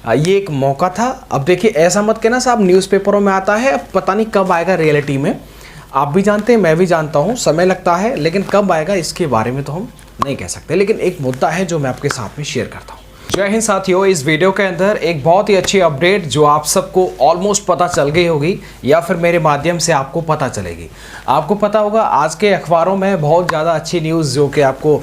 ये एक मौका था। अब देखिए ऐसा मत कहना साहब न्यूज़पेपरों में आता है, अब पता नहीं कब आएगा रियलिटी में। आप भी जानते हैं, मैं भी जानता हूँ, समय लगता है, लेकिन कब आएगा इसके बारे में तो हम नहीं कह सकते। लेकिन एक मुद्दा है जो मैं आपके साथ में शेयर करता हूँ। जय हिंद साथियों, इस वीडियो के अंदर एक बहुत ही अच्छी अपडेट जो आप सबको ऑलमोस्ट पता चल गई होगी या फिर मेरे माध्यम से आपको पता चलेगी। आपको पता होगा आज के अखबारों में बहुत ज़्यादा अच्छी न्यूज़ जो कि आपको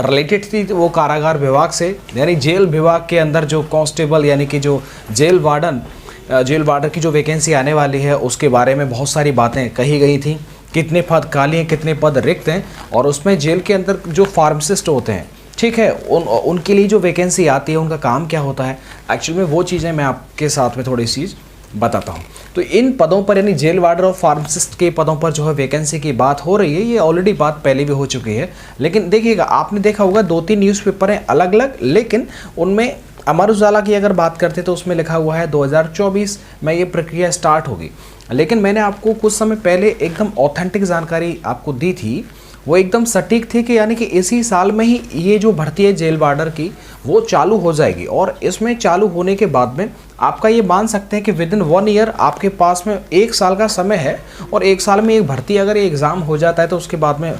रिलेटेड थी वो कारागार विभाग से, यानी जेल विभाग के अंदर जो कांस्टेबल यानी कि जो जेल वार्डन की जो वैकेंसी आने वाली है उसके बारे में बहुत सारी बातें कही गई थी। कितने पद खाली हैं, कितने पद रिक्त हैं, और उसमें जेल के अंदर जो फार्मासिस्ट होते हैं, ठीक है, उनके लिए जो वैकेंसी आती है उनका काम क्या होता है, एक्चुअल में वो चीज़ें मैं आपके साथ में थोड़ी सी बताता हूँ। तो इन पदों पर यानी जेल वार्डर और फार्मासिस्ट के पदों पर जो है वैकेंसी की बात हो रही है, ये ऑलरेडी बात पहले भी हो चुकी है। लेकिन देखिएगा, आपने देखा होगा 2-3 न्यूज़पेपर हैं अलग अलग, लेकिन उनमें अमर उजाला की अगर बात करते तो उसमें लिखा हुआ है 2024 में ये प्रक्रिया स्टार्ट होगी। लेकिन मैंने आपको कुछ समय पहले एकदम ऑथेंटिक जानकारी आपको दी थी, वो एकदम सटीक थी कि यानी कि इसी साल में ही ये जो भर्ती है जेल वार्डर की वो चालू हो जाएगी। और इसमें चालू होने के बाद में आपका ये मान सकते हैं कि विदिन 1 ईयर आपके पास में 1 साल का समय है, और 1 साल में एक भर्ती अगर एग्ज़ाम हो जाता है तो उसके बाद में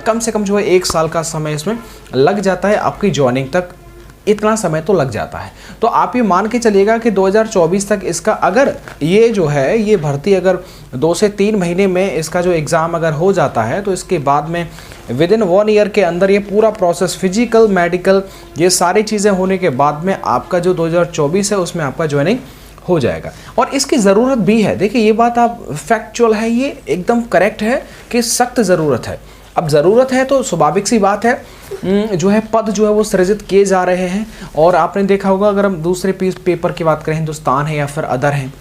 कम से कम जो है 1 साल का समय इसमें लग जाता है, आपकी ज्वाइनिंग तक इतना समय तो लग जाता है। तो आप ये मान के चलिएगा कि 2024 तक इसका अगर ये जो है ये भर्ती अगर 2 से 3 महीने में इसका जो एग्ज़ाम अगर हो जाता है तो इसके बाद में विदिन 1 ईयर के अंदर ये पूरा प्रोसेस फिजिकल मेडिकल ये सारी चीज़ें होने के बाद में आपका जो 2024 है उसमें आपका ज्वाइनिंग हो जाएगा। और इसकी ज़रूरत भी है। देखिए ये बात आप फैक्चुअल है, ये एकदम करेक्ट है कि सख्त ज़रूरत है। अब ज़रूरत है तो स्वाभाविक सी बात है जो है पद जो है वो सृजित किए जा रहे हैं। और आपने देखा होगा, अगर हम दूसरे पेपर की बात करें, हिंदुस्तान है या फिर अदर हैं,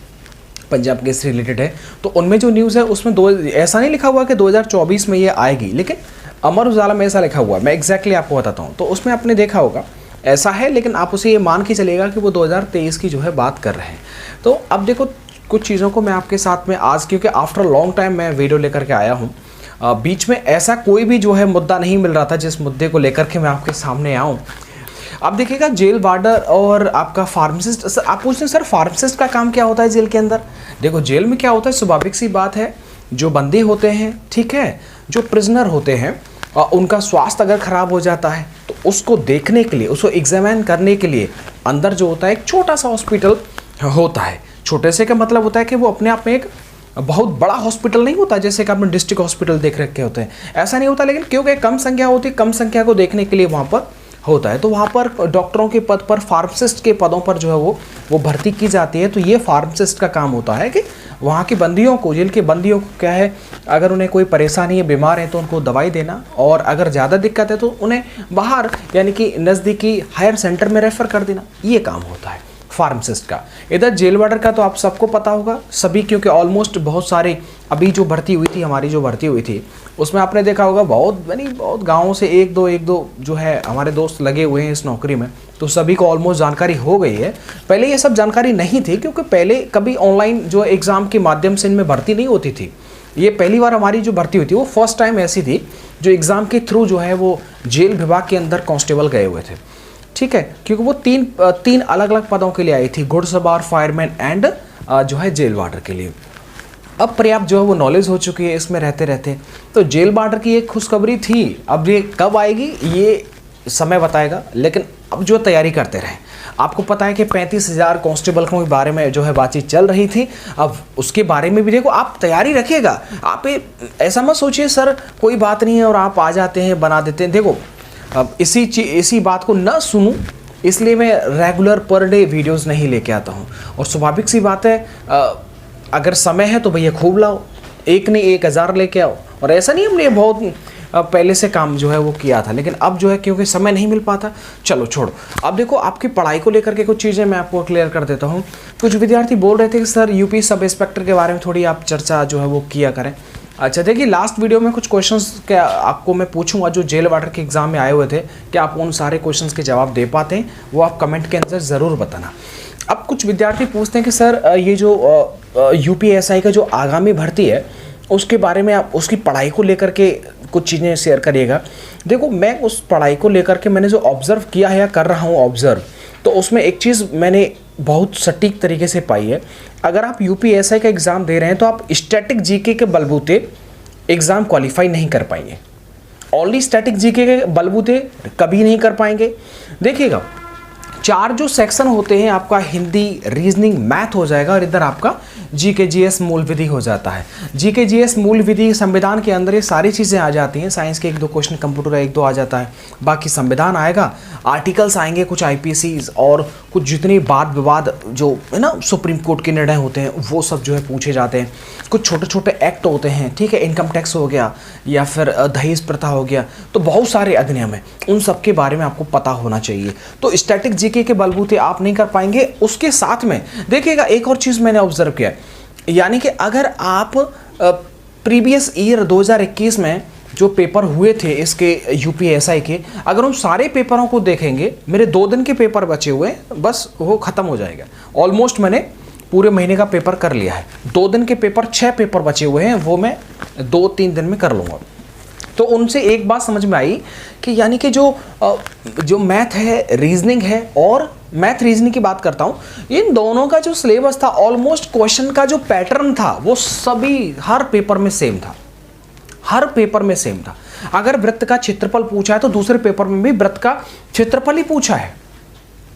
पंजाब केसरी रिलेटेड है, तो उनमें जो न्यूज़ है उसमें ऐसा नहीं लिखा हुआ कि 2024 में ये आएगी, लेकिन अमर उजाला में ऐसा लिखा हुआ है। मैं एग्जैक्टली आपको बताता हूँ। तो उसमें आपने देखा होगा ऐसा है, लेकिन आप उसे ये मान के चलेगा कि वो 2023 की जो है बात कर रहे हैं। तो अब देखो कुछ चीज़ों को मैं आपके साथ में आज, क्योंकि आफ्टर लॉन्ग टाइम मैं वीडियो लेकर के आया हूँ, बीच में ऐसा कोई भी जो है मुद्दा नहीं मिल रहा था जिस मुद्दे को लेकर के मैं आपके सामने आऊँ। अब देखिएगा, जेल वार्डर और आपका फार्मासिस्ट, आप पूछते हैं सर फार्मासिस्ट का काम क्या होता है जेल के अंदर। देखो जेल में क्या होता है, स्वाभाविक सी बात है, जो बंदी होते हैं, ठीक है, जो प्रिजनर होते हैं, उनका स्वास्थ्य अगर ख़राब हो जाता है तो उसको देखने के लिए, उसको एग्जामिन करने के लिए अंदर जो होता है एक छोटा सा हॉस्पिटल होता है। छोटे से का मतलब होता है कि वो अपने आप में एक बहुत बड़ा हॉस्पिटल नहीं होता, जैसे कि आपने डिस्ट्रिक्ट हॉस्पिटल देख रखे होते हैं, ऐसा नहीं होता। लेकिन क्योंकि कम संख्या होती है, कम संख्या को देखने के लिए वहाँ पर होता है, तो वहाँ पर डॉक्टरों के पद पर, फार्मासिस्ट के पदों पर जो है वो भर्ती की जाती है। तो ये फार्मासिस्ट का काम होता है कि वहाँ की बंदियों को, जेल के बंदियों को क्या है, अगर उन्हें कोई परेशानी है, बीमार है, तो उनको दवाई देना, और अगर ज़्यादा दिक्कत है तो उन्हें बाहर यानी कि नज़दीकी हायर सेंटर में रेफ़र कर देना, ये काम होता है फार्मासिस्ट का। इधर जेल वार्डर का तो आप सबको पता होगा सभी, क्योंकि ऑलमोस्ट बहुत सारे अभी जो भर्ती हुई थी, हमारी जो भर्ती हुई थी उसमें आपने देखा होगा बहुत गाँवों से एक दो जो है हमारे दोस्त लगे हुए हैं इस नौकरी में, तो सभी को ऑलमोस्ट जानकारी हो गई है। पहले ये सब जानकारी नहीं थी, क्योंकि पहले कभी ऑनलाइन जो एग्ज़ाम के माध्यम से इनमें भर्ती नहीं होती थी। ये पहली बार हमारी जो भर्ती हुई थी वो फर्स्ट टाइम ऐसी थी जो एग्ज़ाम के थ्रू जो है वो जेल विभाग के अंदर कांस्टेबल गए हुए थे, ठीक है, क्योंकि वो तीन अलग अलग पदों के लिए आई थी, घुड़सवार, फायरमैन एंड जो है जेल वार्डर के लिए। अब पर्याप्त जो है वो नॉलेज हो चुकी है इसमें रहते रहते, तो जेल वार्डर की एक खुशखबरी थी। अब ये कब आएगी ये समय बताएगा, लेकिन अब जो तैयारी करते रहे। आपको पता है कि 35,000 कांस्टेबल के बारे में जो है बातचीत चल रही थी, अब उसके बारे में भी देखो आप तैयारी रखिएगा। आप ऐसा मत सोचिए सर कोई बात नहीं है और आप आ जाते हैं बना देते हैं। देखो अब इसी बात को न सुनूं, इसलिए मैं रेगुलर पर डे वीडियोस नहीं लेके आता हूं। और स्वाभाविक सी बात है, अगर समय है तो भैया खूब लाओ, एक नहीं 1000 लेके आओ। और ऐसा नहीं हमने बहुत पहले से काम जो है वो किया था, लेकिन अब जो है क्योंकि समय नहीं मिल पाता, चलो छोड़ो। अब देखो आपकी पढ़ाई को लेकर के कुछ चीज़ें मैं आपको क्लियर कर देता हूँ। कुछ विद्यार्थी बोल रहे थे कि सर यूपी सब इंस्पेक्टर के बारे में थोड़ी आप चर्चा जो है वो किया करें। अच्छा देखिए, लास्ट वीडियो में कुछ क्वेश्चंस के आपको मैं पूछूंगा जो जेल वार्डर के एग्ज़ाम में आए हुए थे, कि आप उन सारे क्वेश्चंस के जवाब दे पाते हैं, वो आप कमेंट के अंदर ज़रूर बताना। अब कुछ विद्यार्थी पूछते हैं कि सर ये जो यूपीएसआई का जो आगामी भर्ती है उसके बारे में आप उसकी पढ़ाई को लेकर के कुछ चीज़ें शेयर करिएगा। देखो मैं उस पढ़ाई को लेकर के मैंने जो ऑब्ज़र्व किया है या कर रहा हूँ ऑब्ज़र्व, तो उसमें एक चीज़ मैंने बहुत सटीक तरीके से पाई है, अगर आप यूपीएसआई का एग्ज़ाम दे रहे हैं तो आप स्टैटिक जीके के बलबूते एग्ज़ाम क्वालिफाई नहीं कर पाएंगे। ओनली स्टैटिक जीके के बलबूते कभी नहीं कर पाएंगे। देखिएगा, 4 जो सेक्शन होते हैं आपका हिंदी, रीजनिंग, मैथ हो जाएगा और इधर आपका जीके जीएस मूल विधि हो जाता है। जीके जीएस मूल विधि संविधान के अंदर ये सारी चीज़ें आ जाती हैं। साइंस के 1-2 क्वेश्चन, कंप्यूटर का 1-2 आ जाता है, बाकी संविधान आएगा, आर्टिकल्स आएंगे, कुछ आईपीसीज और कुछ जितने वाद विवाद जो है ना सुप्रीम कोर्ट के निर्णय होते हैं वो सब जो है पूछे जाते हैं। कुछ छोटे छोटे एक्ट होते हैं, ठीक है, इनकम टैक्स हो गया या फिर दहेज प्रथा हो गया, तो बहुत सारे अधिनियम हैं, उन सब के बारे में आपको पता होना चाहिए। तो स्टैटिक जीके के बलबूते आप नहीं कर पाएंगे। उसके साथ में देखिएगा एक और चीज़ मैंने ऑब्जर्व किया, यानी कि अगर आप प्रीवियस ईयर 2021 में जो पेपर हुए थे इसके यूपीएसआई के, अगर उन सारे पेपरों को देखेंगे, मेरे 2 दिन के पेपर बचे हुए हैं, बस वो ख़त्म हो जाएगा। ऑलमोस्ट मैंने पूरे महीने का पेपर कर लिया है। 2 दिन के पेपर, 6 पेपर बचे हुए हैं, वो मैं 2-3 दिन में कर लूँगा। तो उनसे एक बात समझ में आई कि यानी कि जो मैथ है, रीजनिंग है, और मैथ रीजनिंग की बात करता हूँ, इन दोनों का जो सिलेबस था, ऑलमोस्ट क्वेश्चन का जो पैटर्न था वो सभी हर पेपर में सेम था, हर पेपर में सेम था। अगर वृत्त का क्षेत्रफल पूछा है तो दूसरे पेपर में भी वृत्त का क्षेत्रफल ही पूछा है,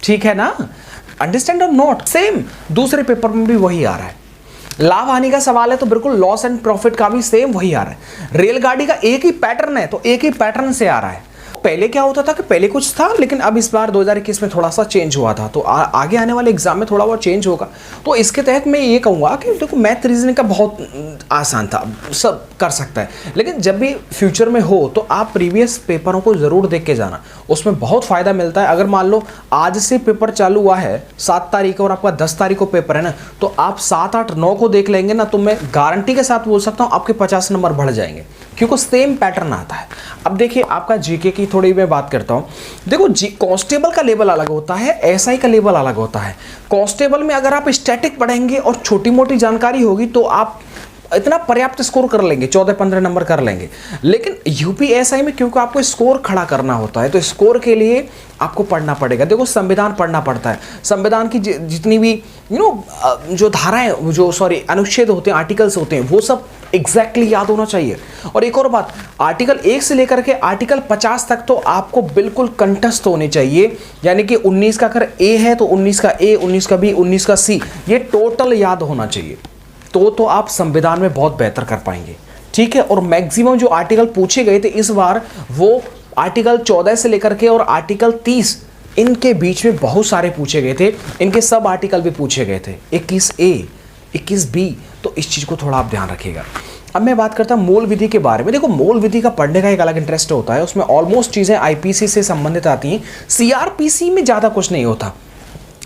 ठीक है ना, अंडरस्टैंड और नॉट, सेम दूसरे पेपर में भी वही आ रहा है। लाभ हानि का सवाल है तो बिल्कुल लॉस एंड प्रॉफिट का भी सेम वही आ रहा है। रेलगाड़ी का एक ही पैटर्न है तो एक ही पैटर्न से आ रहा है। पहले क्या होता था कि पहले कुछ था, लेकिन अब इस बार 2021 में थोड़ा सा चेंज हुआ था, तो आगे आने वाले एग्जाम में थोड़ा बहुत चेंज होगा। तो इसके तहत मैं ये कहूँगा कि देखो मैथ रीजनिंग का बहुत आसान था, सब कर सकता है, लेकिन जब भी फ्यूचर में हो तो आप प्रीवियस पेपरों को ज़रूर देख के जाना, उसमें बहुत फ़ायदा मिलता है। अगर मान लो आज से पेपर चालू हुआ है 7 तारीख और आपका 10 तारीख को पेपर है ना, तो आप 7, 8, 9 को देख लेंगे ना, तो मैं गारंटी के साथ बोल सकता हूँ आपके 50 नंबर बढ़ जाएंगे, क्योंकि सेम पैटर्न आता है। अब देखिए आपका जीके की थोड़ी मैं बात करता हूँ। देखो कांस्टेबल का लेवल अलग होता है, एसआई का लेवल अलग होता है। कांस्टेबल में अगर आप स्टैटिक पढ़ेंगे और छोटी मोटी जानकारी होगी तो आप इतना पर्याप्त स्कोर कर लेंगे, 14-15 नंबर कर लेंगे। लेकिन यूपीएसआई में क्योंकि आपको स्कोर खड़ा करना होता है, तो स्कोर के लिए आपको पढ़ना पड़ेगा। देखो संविधान पढ़ना पड़ता है, संविधान की जितनी भी जो धाराएं, जो अनुच्छेद होते हैं, आर्टिकल्स होते हैं, वो सब एग्जैक्टली याद होना चाहिए। और एक और बात, आर्टिकल 1 से लेकर के आर्टिकल 50 तक तो आपको बिल्कुल कंठस्थ होने चाहिए। यानी कि 19 का अगर ए है तो 19 का ए, 19 का बी, 19 का सी, ये टोटल याद होना चाहिए। तो आप संविधान में बहुत बेहतर कर पाएंगे, ठीक है। और मैक्सिमम जो आर्टिकल पूछे गए थे इस बार, वो आर्टिकल 14 से लेकर के और आर्टिकल 30, इनके बीच में बहुत सारे पूछे गए थे। इनके सब आर्टिकल भी पूछे गए थे, 21A, 21B। तो इस चीज़ को थोड़ा आप ध्यान रखिएगा। अब मैं बात करता हूँ मूल विधि के बारे में। देखो मूल विधि का पढ़ने का एक अलग इंटरेस्ट होता है, उसमें ऑलमोस्ट चीज़ें आईपीसी से संबंधित आती हैं। सीआरपीसी में ज़्यादा कुछ नहीं होता,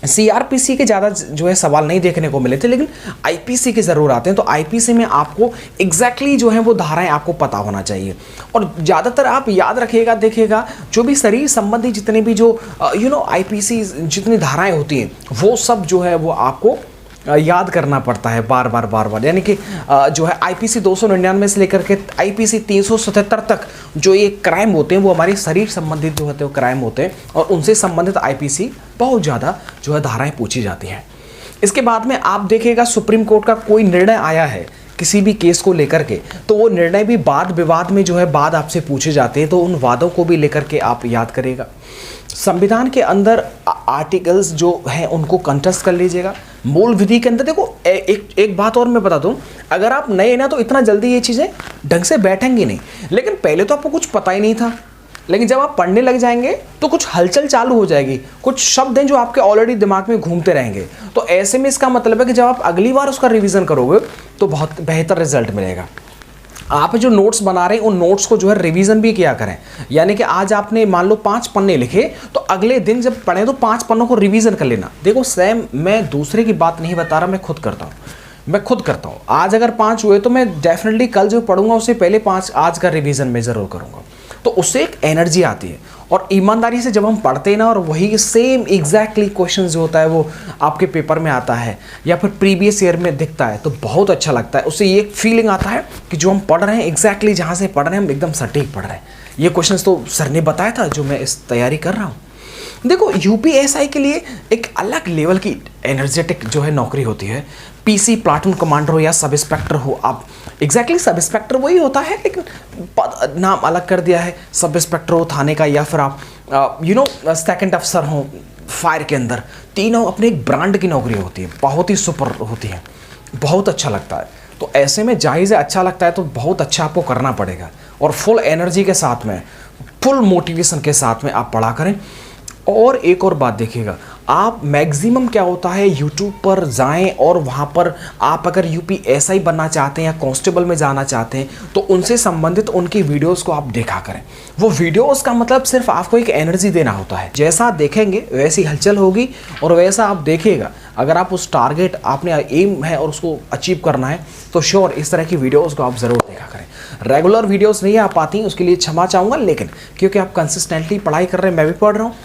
सीआरपीसी के ज़्यादा जो है सवाल नहीं देखने को मिले थे, लेकिन आईपीसी के ज़रूर आते हैं। तो आईपीसी में आपको एग्जैक्टली जो है वो धाराएं आपको पता होना चाहिए। और ज़्यादातर आप याद रखिएगा, देखिएगा जो भी शरीर संबंधी जितने भी जो आईपीसी जितनी धाराएं होती हैं, वो सब जो है वो आपको याद करना पड़ता है बार बार। यानी कि जो है आईपीसी 299 से लेकर के आईपीसी 377 तक जो ये क्राइम होते हैं वो हमारे शरीर संबंधित जो होते हैं वो क्राइम होते हैं, और उनसे संबंधित आईपीसी बहुत ज़्यादा जो है धाराएं पूछी जाती हैं। इसके बाद में आप देखिएगा सुप्रीम कोर्ट का कोई निर्णय आया है किसी भी केस को लेकर के, तो वो निर्णय भी वाद विवाद में जो है बाद आपसे पूछे जाते हैं, तो उन वादों को भी लेकर के आप याद करिएगा। संविधान के अंदर आर्टिकल्स जो हैं उनको कंठस्थ कर लीजिएगा। मूल विधि के अंदर देखो एक बात और मैं बता दूं, अगर आप नए ना तो इतना जल्दी ये चीज़ें ढंग से बैठेंगी नहीं, लेकिन पहले तो आपको कुछ पता ही नहीं था, लेकिन जब आप पढ़ने लग जाएंगे तो कुछ हलचल चालू हो जाएगी, कुछ शब्द हैं जो आपके ऑलरेडी दिमाग में घूमते रहेंगे। तो ऐसे में इसका मतलब है कि जब आप अगली बार उसका रिवीजन करोगे तो बहुत बेहतर रिजल्ट मिलेगा। आप जो नोट्स बना रहे हैं उन नोट्स को जो है रिवीजन भी किया करें। यानी कि आज आपने मान लो 5 पन्ने लिखे, तो अगले दिन जब पढ़ें तो 5 पन्नों को रिवीजन कर लेना। देखो सैम, मैं दूसरे की बात नहीं बता रहा, मैं खुद करता हूँ। आज अगर 5 हुए तो मैं डेफिनेटली कल जो पढ़ूंगा उससे पहले 5 आज का रिवीजन मैं ज़रूर करूँगा। तो उससे एक एनर्जी आती है, और ईमानदारी से जब हम पढ़ते हैं ना, और वही सेम एग्जैक्टली क्वेश्चन जो होता है वो आपके पेपर में आता है या फिर प्रीवियस ईयर में दिखता है, तो बहुत अच्छा लगता है। उससे ये एक फीलिंग आता है कि जो हम पढ़ रहे हैं एग्जैक्टली जहाँ से पढ़ रहे हैं हम एकदम सटीक पढ़ रहे हैं। ये क्वेश्चन तो सर ने बताया था जो मैं इस तैयारी कर रहा हूँ। देखो यूपीएसआई के लिए एक अलग लेवल की एनर्जेटिक जो है नौकरी होती है। पीसी प्लाटून कमांडर हो या सब इंस्पेक्टर हो, आप एग्जैक्टली सब इंस्पेक्टर वही होता है, लेकिन नाम अलग कर दिया है। सब इंस्पेक्टर हो थाने का, या फिर आप सेकंड अफसर हो फायर के अंदर, तीनों अपने एक ब्रांड की नौकरी होती है, बहुत ही सुपर होती है, बहुत अच्छा लगता है। तो ऐसे में जाहिर है अच्छा लगता है तो बहुत अच्छा आपको करना पड़ेगा, और फुल एनर्जी के साथ में, फुल मोटिवेशन के साथ में आप पढ़ा करें। और एक और बात देखिएगा, आप मैक्सिमम क्या होता है यूट्यूब पर जाएं और वहाँ पर आप अगर यूपीएसआई बनना चाहते हैं या कांस्टेबल में जाना चाहते हैं तो उनसे संबंधित उनकी वीडियोस को आप देखा करें। वो वीडियोस का मतलब सिर्फ आपको एक एनर्जी देना होता है, जैसा देखेंगे वैसी हलचल होगी और वैसा आप देखिएगा। अगर आप उस टारगेट आपने एम है और उसको अचीव करना है तो श्योर इस तरह की वीडियोज़ को आप ज़रूर देखा करें। रेगुलर वीडियोज़ नहीं आ पाती उसके लिए क्षमा चाहूँगा, लेकिन क्योंकि आप कंसिस्टेंटली पढ़ाई कर रहे हैं, मैं भी पढ़ रहा हूँ,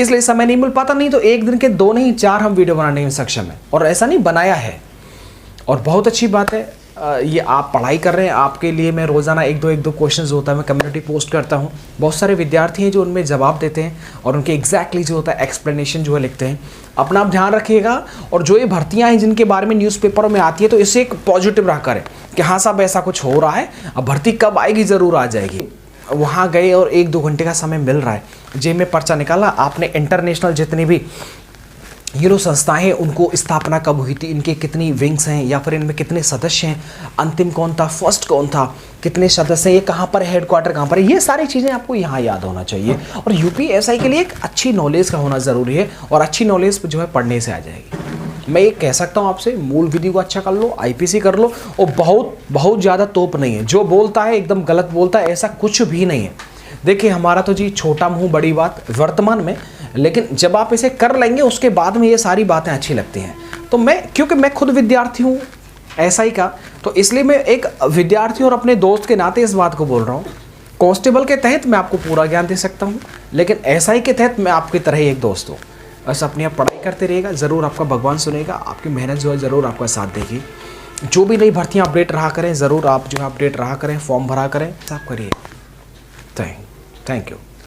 इसलिए समय नहीं मिल पाता। नहीं तो एक दिन के 2 नहीं 4 हम वीडियो बनाने में सक्षम है, और ऐसा नहीं बनाया है। और बहुत अच्छी बात है ये आप पढ़ाई कर रहे हैं, आपके लिए मैं रोज़ाना एक दो क्वेश्चंस होता है मैं कम्युनिटी पोस्ट करता हूँ। बहुत सारे विद्यार्थी हैं जो उनमें जवाब देते हैं और उनके एग्जैक्टली जो होता है एक्सप्लेनेशन जो है लिखते हैं। अपना आप ध्यान रखिएगा, और जो ये भर्तियाँ हैं जिनके बारे में न्यूज़पेपरों में आती है तो इसे एक पॉजिटिव रहा करें कि हाँ साहब ऐसा कुछ हो रहा है, अब भर्ती कब आएगी, ज़रूर आ जाएगी। वहाँ गए और 1-2 घंटे का समय मिल रहा है, जेब में पर्चा निकाला आपने, इंटरनेशनल जितनी भी संस्थाएं हैं उनको स्थापना कब हुई थी, इनके कितनी विंग्स हैं या फिर इनमें कितने सदस्य हैं, अंतिम कौन था, फर्स्ट कौन था, कितने सदस्य हैं, ये कहाँ पर है, हेडक्वार्टर कहाँ पर है, ये सारी चीज़ें आपको यहाँ याद होना चाहिए। और यूपीएसआई के लिए एक अच्छी नॉलेज का होना ज़रूरी है, और अच्छी नॉलेज जो है पढ़ने से आ जाएगी। मैं ये कह सकता हूँ आपसे, मूल विधि को अच्छा कर लो, आईपीसी कर लो, और बहुत ज़्यादा तोप नहीं है, जो बोलता है एकदम गलत बोलता है, ऐसा कुछ भी नहीं है। देखिए हमारा तो जी छोटा मुंह बड़ी बात वर्तमान में, लेकिन जब आप इसे कर लेंगे उसके बाद में ये सारी बातें अच्छी लगती हैं। तो क्योंकि मैं खुद विद्यार्थी हूँ एसआई का, तो इसलिए मैं एक विद्यार्थी और अपने दोस्त के नाते इस बात को बोल रहा हूँ। कांस्टेबल के तहत मैं आपको पूरा ज्ञान दे सकता हूँ, लेकिन एसआई के तहत मैं आपकी तरह ही एक दोस्त हूँ। बस अपनी आप पढ़ाई करते रहिएगा, ज़रूर आपका भगवान सुनेगा, आपकी मेहनत जो है ज़रूर आपका साथ देगी। जो भी नई भर्तियाँ अपडेट रहा करें, ज़रूर आप जो है अपडेट रहा करें, फॉर्म भरा करें, सब करिए। Thank you.